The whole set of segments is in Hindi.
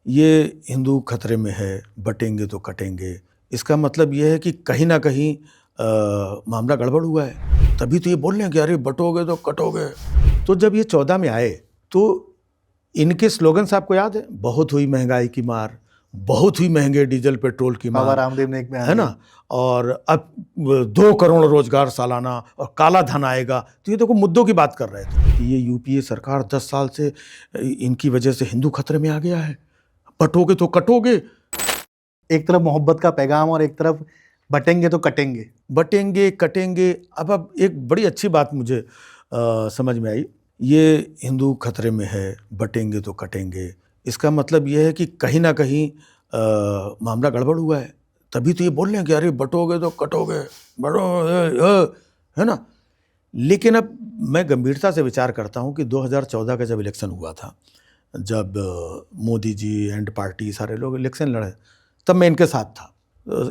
ये हिंदू खतरे में है, बटेंगे तो कटेंगे। इसका मतलब ये है कि कहीं ना कहीं मामला गड़बड़ हुआ है, तभी तो ये बोल रहे हैं कि अरे बटोगे तो कटोगे। तो जब ये 14 में आए तो इनके स्लोगन्स आपको याद है? बहुत हुई महंगाई की मार, बहुत हुई महंगे डीजल पेट्रोल की मार, बाबा रामदेव ने एक बयान है ना, और अब 2 करोड़ रोजगार सालाना और काला धन आएगा। तो ये देखो मुद्दों की बात कर रहे थे कि ये यूपीए सरकार 10 साल से इनकी वजह से हिंदू खतरे में आ गया है, बटोगे तो कटोगे। एक तरफ मोहब्बत का पैगाम और एक तरफ बटेंगे तो कटेंगे। बटेंगे कटेंगे। अब एक बड़ी अच्छी बात मुझे समझ में आई, ये हिंदू खतरे में है, बटेंगे तो कटेंगे। इसका मतलब ये है कि कहीं ना कहीं मामला गड़बड़ हुआ है, तभी तो ये बोल रहे हैं कि अरे बटोगे तो कटोगे, है ना। लेकिन अब मैं गंभीरता से विचार करता हूँ कि 2014 का जब इलेक्शन हुआ था, जब मोदी जी एंड पार्टी सारे लोग इलेक्शन लड़े, तब मैं इनके साथ था।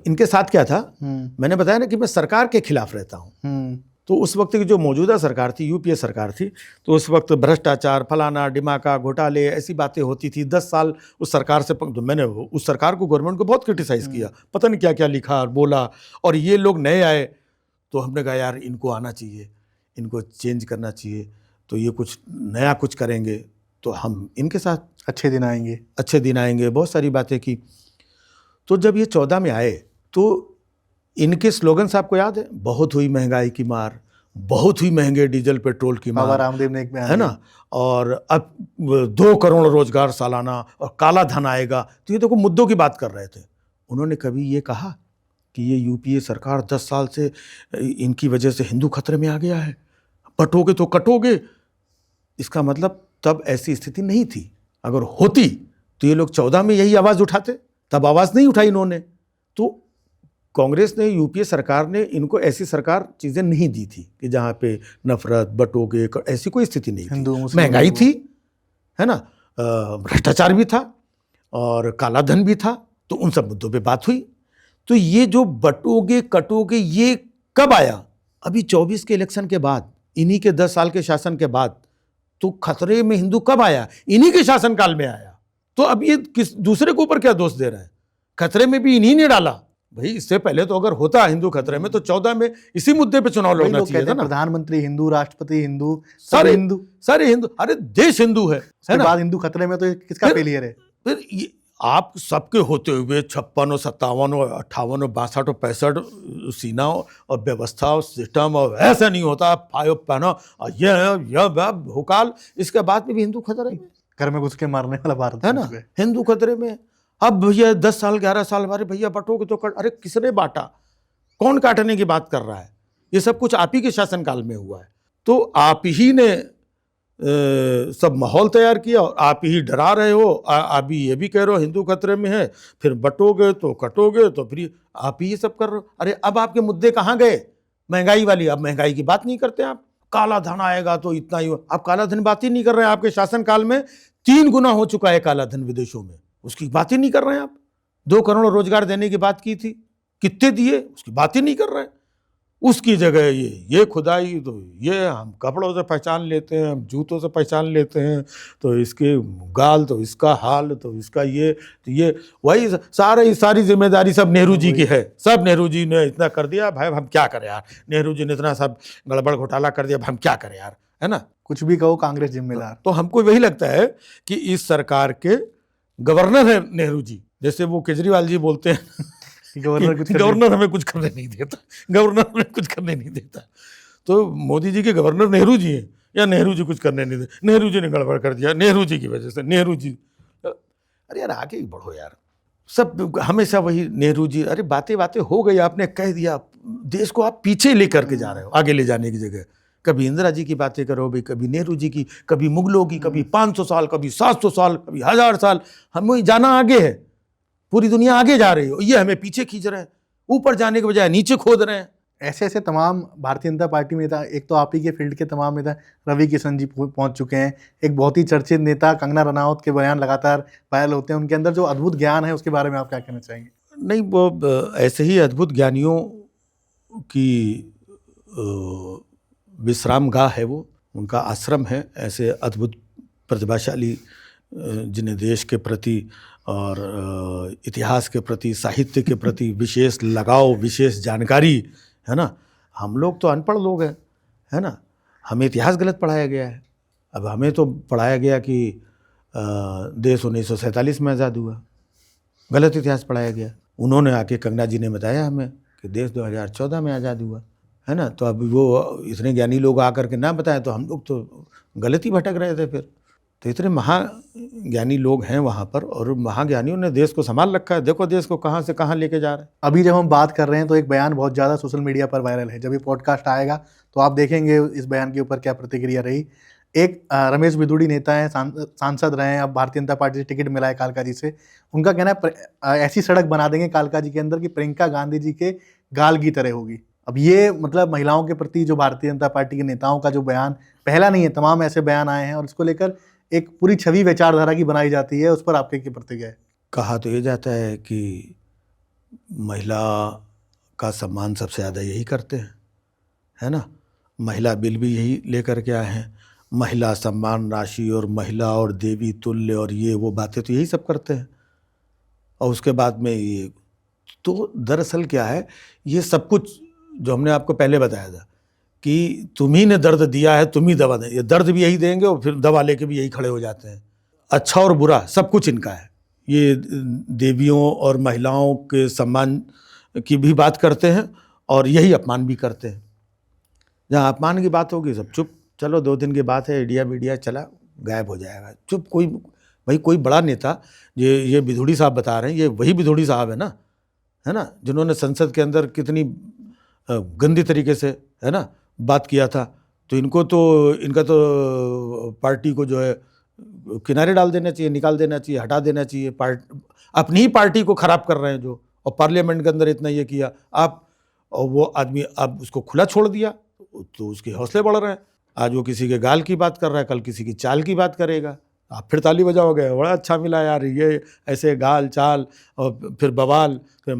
इनके साथ क्या था, मैंने बताया ना कि मैं सरकार के खिलाफ रहता हूँ। तो उस वक्त की जो मौजूदा सरकार थी, यूपीए सरकार थी, तो उस वक्त भ्रष्टाचार, फलाना डिमाका, घोटाले, ऐसी बातें होती थी। 10 साल उस सरकार से तो मैंने उस सरकार को, गवर्नमेंट को बहुत क्रिटिसाइज किया, पता नहीं क्या क्या लिखा और बोला। और ये लोग नए आए तो हमने कहा यार इनको आना चाहिए, इनको चेंज करना चाहिए, तो ये कुछ नया कुछ करेंगे तो हम इनके साथ अच्छे दिन आएंगे, अच्छे दिन आएंगे, बहुत सारी बातें की। तो जब ये 14 में आए तो इनके स्लोगन्स आपको याद है? बहुत हुई महंगाई की मार, बहुत हुई महंगे डीजल पेट्रोल की मार, बाबा रामदेव ने एक बयान है ना, और अब 2 करोड़ रोजगार सालाना और काला धन आएगा। तो ये देखो मुद्दों की बात कर रहे थे। उन्होंने कभी ये कहा कि ये यूपीए सरकार 10 साल से इनकी वजह से हिंदू खतरे में आ गया है, बटोगे तो कटोगे। इसका मतलब तब ऐसी स्थिति नहीं थी। अगर होती तो ये लोग 14 में यही आवाज़ उठाते, तब आवाज़ नहीं उठाई इन्होंने। तो कांग्रेस ने, यूपीए सरकार ने इनको ऐसी सरकार चीज़ें नहीं दी थी कि जहाँ पे नफरत, बटोगे, ऐसी कोई स्थिति नहीं थी। महंगाई थी, है ना, भ्रष्टाचार भी था और काला धन भी था, तो उन सब मुद्दों पे बात हुई। तो ये जो बटोगे कटोगे ये कब आया? अभी 24 के इलेक्शन के बाद, इन्हीं के 10 साल के शासन के बाद। तो खतरे में हिंदू कब आया? इन्हीं के शासनकाल में आया। तो अब ये किस दूसरे के ऊपर क्या दोष दे रहा है? खतरे में भी इन्हीं ने डाला भाई। इससे पहले तो अगर होता हिंदू खतरे में तो 14 में इसी मुद्दे पे चुनाव लड़ना चाहिए था ना। प्रधानमंत्री हिंदू, राष्ट्रपति हिंदू, सारे हिंदू, अरे देश हिंदू है ना। बाद हिंदू खतरे में तो किसका फेलियर है? फिर आप सबके होते हुए 56 और 57 और 58 और 62 और 65 सीना और व्यवस्था और सिस्टम, और ऐसा नहीं होता फायो पहनो यह भूकाल, इसके बाद में भी हिंदू खतरे में, घर में घुस के मारने वाला भारत है ना, हिंदू खतरे में। अब भैया 10 साल 11 साल हमारे भैया बटोगे तो अरे किसने बांटा? कौन काटने की बात कर रहा है? ये सब कुछ आप ही के शासनकाल में हुआ है। तो आप ही ने सब माहौल तैयार किया और आप ही डरा रहे हो। आप भी ये भी कह रहे हो हिंदू खतरे में है, फिर बटोगे तो कटोगे, तो फिर आप ही ये सब कर रहे हो। अरे अब आपके मुद्दे कहाँ गए? महंगाई वाली, अब महंगाई की बात नहीं करते आप। काला धन आएगा तो इतना ही, आप काला धन बात ही नहीं कर रहे हैं। आपके शासनकाल में 3 गुना हो चुका है काला धन विदेशों में, उसकी बात ही नहीं कर रहे हैं आप। 2 करोड़ रोजगार देने की बात की थी, कितने दिए उसकी बात ही नहीं कर रहे हैं। उसकी जगह ये खुदाई, तो ये हम कपड़ों से पहचान लेते हैं, हम जूतों से पहचान लेते हैं, तो इसके गाल, तो इसका हाल, तो इसका ये, तो ये वही सारी जिम्मेदारी सब नेहरू जी की है। सब नेहरू जी ने इतना कर दिया भाई, हम क्या करें यार। नेहरू जी ने इतना सब गड़बड़ घोटाला कर दिया, हम क्या करें यार, है ना। कुछ भी कहो कांग्रेस जिम्मेदार। तो हमको वही लगता है कि इस सरकार के गवर्नर है नेहरू जी, जैसे वो केजरीवाल जी बोलते हैं गवर्नर हमें कुछ करने नहीं देता, गवर्नर हमें कुछ करने नहीं देता। तो मोदी जी के गवर्नर नेहरू जी हैं, या नेहरू जी कुछ करने नहीं देते, नेहरू जी ने गड़बड़ कर दिया, नेहरू जी की वजह से, नेहरू जी। अरे यार आगे बढ़ो यार, सब हमेशा वही नेहरू जी। अरे बातें हो गई, आपने कह दिया, देश को आप पीछे लेकर के जा रहे हो, आगे ले जाने की जगह। कभी इंदिरा जी की बातें करो भाई, कभी नेहरू जी की, कभी मुगलों की, कभी 500 साल, कभी 700 साल, कभी 1000 साल। हमें जाना आगे है, पूरी दुनिया आगे जा रही हो, ये हमें पीछे खींच रहे हैं, ऊपर जाने के बजाय नीचे खोद रहे हैं। ऐसे तमाम भारतीय जनता पार्टी में नेता, एक तो आप ही के फील्ड के तमाम नेता रवि किशन जी पहुंच चुके हैं, एक बहुत ही चर्चित नेता कंगना रनावत के बयान लगातार वायरल होते हैं, उनके अंदर जो अद्भुत ज्ञान है उसके बारे में आप क्या कहना चाहेंगे? नहीं, वो ऐसे ही अद्भुत ज्ञानियों की विश्राम गाह है, वो उनका आश्रम है। ऐसे अद्भुत प्रतिभाशाली जिन्हें देश के प्रति और इतिहास के प्रति, साहित्य के प्रति विशेष लगाव, विशेष जानकारी, है ना। हम लोग तो अनपढ़ लोग हैं, है ना। हमें इतिहास गलत पढ़ाया गया है। अब हमें तो पढ़ाया गया कि देश 1947 में आज़ाद हुआ, गलत इतिहास पढ़ाया गया। उन्होंने आके, कंगना जी ने बताया हमें कि देश 2014 में आज़ाद हुआ, है ना। तो अब वो इतने ज्ञानी लोग आकर के ना बताएं तो हम लोग तो गलत ही भटक रहे थे फिर। तो इतने महाज्ञानी लोग हैं वहाँ पर, और महाज्ञानियों ने देश को संभाल रखा है। देखो देश को कहाँ से कहाँ लेके जा रहे हैं। अभी जब हम बात कर रहे हैं तो एक बयान बहुत ज़्यादा सोशल मीडिया पर वायरल है। जब ये पॉडकास्ट आएगा तो आप देखेंगे इस बयान के ऊपर क्या प्रतिक्रिया रही। एक रमेश बिधूड़ी नेता हैं, सांसद रहे हैं, अब भारतीय जनता पार्टी से टिकट मिला है कालका जी से। उनका कहना है ऐसी सड़क बना देंगे कालका जी के अंदर कि प्रियंका गांधी जी के गाल की तरह होगी। अब ये मतलब महिलाओं के प्रति जो भारतीय जनता पार्टी के नेताओं का जो बयान, पहला नहीं है, तमाम ऐसे बयान आए हैं और इसको लेकर एक पूरी छवि विचारधारा की बनाई जाती है। उस पर आपके क्या प्रतिक्रिया है? कहा तो ये जाता है कि महिला का सम्मान सबसे ज़्यादा यही करते हैं, है ना। महिला बिल भी यही लेकर के आए हैं, महिला सम्मान राशि और महिला और देवी तुल्य और ये वो बातें तो यही सब करते हैं। और उसके बाद में ये तो दरअसल क्या है, ये सब कुछ जो हमने आपको पहले बताया था कि तुम्ही ने दर्द दिया है, तुम ही दवा दें। ये दर्द भी यही देंगे और फिर दवा लेके भी यही खड़े हो जाते हैं। अच्छा और बुरा सब कुछ इनका है। ये देवियों और महिलाओं के सम्मान की भी बात करते हैं और यही अपमान भी करते हैं। जहाँ अपमान की बात होगी सब चुप, चलो 2 दिन की बात है, इंडिया मीडिया चला, गायब हो जाएगा, चुप। कोई भाई कोई बड़ा नेता, ये बिधूड़ी साहब बता रहे हैं, ये वही बिधूड़ी साहब है ना, जिन्होंने संसद के अंदर कितनी गंदी तरीके से, है ना, बात किया था। तो इनका तो पार्टी को जो है किनारे डाल देना चाहिए, निकाल देना चाहिए, हटा देना चाहिए। अपनी ही पार्टी को खराब कर रहे हैं जो, और पार्लियामेंट के अंदर इतना ये किया आप, और वो आदमी अब उसको खुला छोड़ दिया तो उसके हौसले बढ़ रहे हैं। आज वो किसी के गाल की बात कर रहा है, कल किसी की चाल की बात करेगा, आप फिर ताली बजाओगे, बड़ा अच्छा मिला यार, ये ऐसे गाल चाल और फिर बवाल, फिर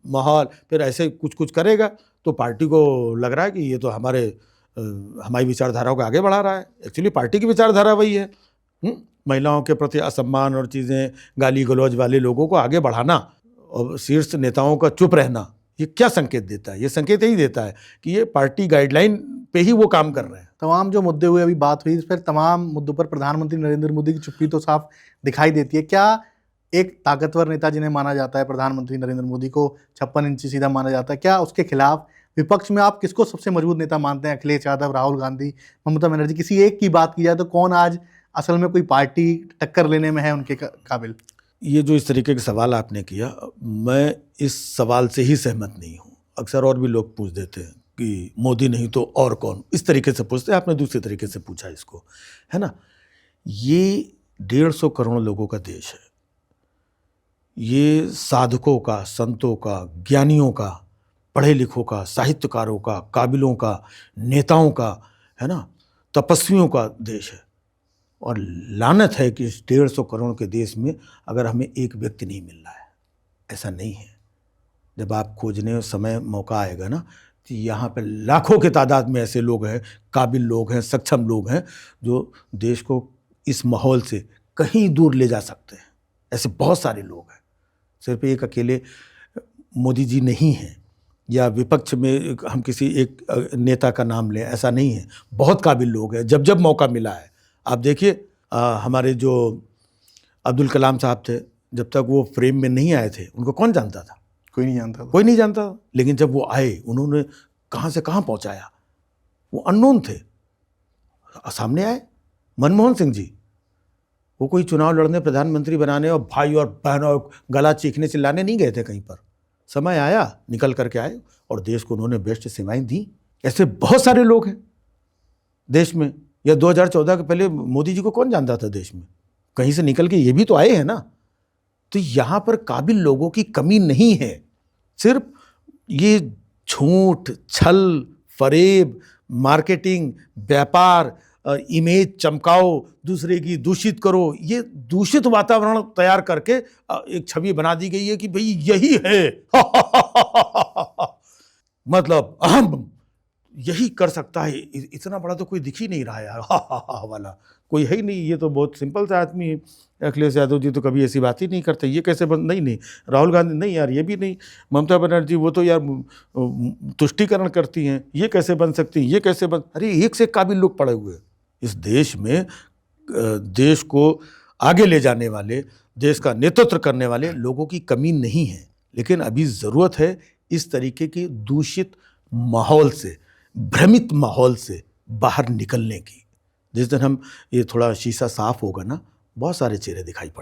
माहौल, फिर ऐसे कुछ करेगा तो पार्टी को लग रहा है कि ये तो हमारी विचारधाराओं को आगे बढ़ा रहा है। एक्चुअली पार्टी की विचारधारा वही है, महिलाओं के प्रति असम्मान और चीज़ें, गाली गलौज वाले लोगों को आगे बढ़ाना और शीर्ष नेताओं का चुप रहना। ये क्या संकेत देता है? ये संकेत यही देता है कि ये पार्टी गाइडलाइन पे ही वो काम कर रहे हैं। तमाम जो मुद्दे हुए, अभी बात हुई, इस पर तमाम मुद्दों पर प्रधानमंत्री नरेंद्र मोदी की चुप्पी तो साफ दिखाई देती है। क्या एक ताकतवर नेता जिन्हें माना जाता है, प्रधानमंत्री नरेंद्र मोदी को 56 इंची सीधा माना जाता है, क्या उसके खिलाफ विपक्ष में आप किसको सबसे मजबूत नेता मानते हैं? अखिलेश यादव, राहुल गांधी, ममता बनर्जी, किसी एक की बात की जाए तो कौन आज असल में कोई पार्टी टक्कर लेने में है उनके काबिल? ये जो इस तरीके का सवाल आपने किया, मैं इस सवाल से ही सहमत नहीं हूँ। अक्सर और भी लोग पूछ देते हैं कि मोदी नहीं तो और कौन, इस तरीके से पूछते हैं। आपने दूसरे तरीके से पूछा इसको, है ना। ये 150 करोड़ लोगों का देश है। ये साधकों का, संतों का, ज्ञानियों का, पढ़े लिखों का, साहित्यकारों का, काबिलों का, नेताओं का, है ना, तपस्वियों का देश है। और लानत है कि इस 150 करोड़ के देश में अगर हमें एक व्यक्ति नहीं मिल रहा है। ऐसा नहीं है। जब आप खोजने समय मौका आएगा ना, तो यहाँ पे लाखों के तादाद में ऐसे लोग हैं, काबिल लोग हैं, सक्षम लोग हैं, जो देश को इस माहौल से कहीं दूर ले जा सकते हैं। ऐसे बहुत सारे लोग हैं। सिर्फ एक अकेले मोदी जी नहीं हैं, या विपक्ष में हम किसी एक नेता का नाम लें, ऐसा नहीं है। बहुत काबिल लोग हैं, जब मौका मिला है। आप देखिए, हमारे जो अब्दुल कलाम साहब थे, जब तक वो फ्रेम में नहीं आए थे, उनको कौन जानता था? कोई नहीं जानता था। कोई नहीं जानता। लेकिन जब वो आए, उन्होंने कहाँ से कहाँ पहुँचाया। वो अननोन थे, सामने आए। मनमोहन सिंह जी, वो कोई चुनाव लड़ने, प्रधानमंत्री बनाने और भाई और बहनों गला चीखने चिल्लाने नहीं गए थे कहीं पर। समय आया, निकल करके आए और देश को उन्होंने बेस्ट सेवाएं दी। ऐसे बहुत सारे लोग हैं देश में। या 2014 के पहले मोदी जी को कौन जानता था देश में? कहीं से निकल के ये भी तो आए हैं ना। तो यहाँ पर काबिल लोगों की कमी नहीं है। सिर्फ ये झूठ, छल, फरेब, मार्केटिंग, व्यापार, इमेज चमकाओ, दूसरे की दूषित करो, ये दूषित वातावरण तैयार करके एक छवि बना दी गई है कि भाई यही है मतलब हम यही कर सकता है। इतना बड़ा तो कोई दिख ही नहीं रहा यार वाला, कोई है ही नहीं, ये तो बहुत सिंपल सा आदमी है। अखिलेश यादव जी तो कभी ऐसी बात ही नहीं करते, ये कैसे बन, नहीं राहुल गांधी नहीं यार, ये भी नहीं, ममता बनर्जी वो तो यार तुष्टीकरण करती हैं, ये कैसे बन सकती हैं, ये कैसे बन, अरे एक से काबिल लोग पड़े हुए हैं इस देश में। देश को आगे ले जाने वाले, देश का नेतृत्व करने वाले लोगों की कमी नहीं है, लेकिन अभी ज़रूरत है इस तरीके की दूषित माहौल से, भ्रमित माहौल से बाहर निकलने की। जिस दिन हम ये थोड़ा शीशा साफ होगा ना, बहुत सारे चेहरे दिखाई पड़ेंगे।